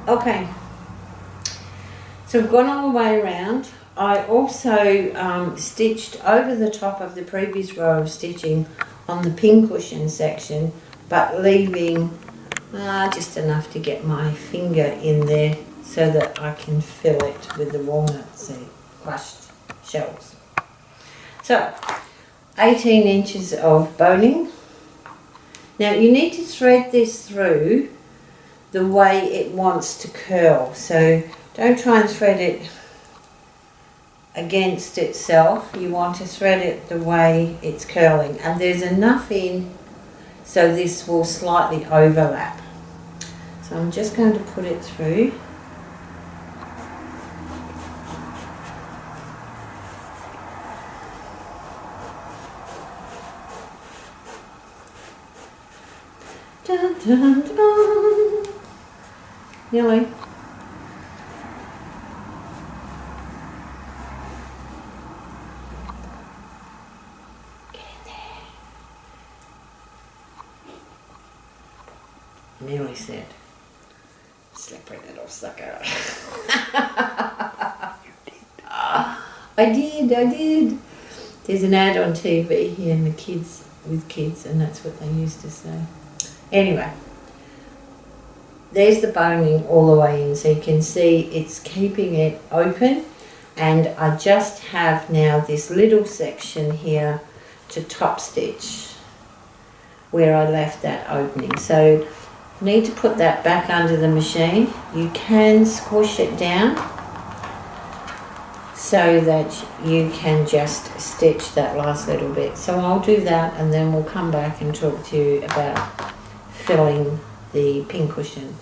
Okay, so we've gone all the way around. I also stitched over the top of the previous row of stitching on the pincushion section, but leaving just enough to get my finger in there so that I can fill it with the walnut seed crushed shells. So 18 inches of boning. Now you need to thread this through the way it wants to curl, so don't try and thread it against itself. You want to thread it the way it's curling, and there's enough in so this will slightly overlap. So I'm just going to put it through. Dun, dun, dun. Nearly. Get in there. Nearly said. Slippery little sucker. I did. There's an ad on TV here and with kids, and that's what they used to say. Anyway, there's the boning all the way in, so you can see it's keeping it open, and I just have now this little section here to top stitch where I left that opening. So you need to put that back under the machine. You can squish it down so that you can just stitch that last little bit. So I'll do that, and then we'll come back and talk to you about filling the pincushion.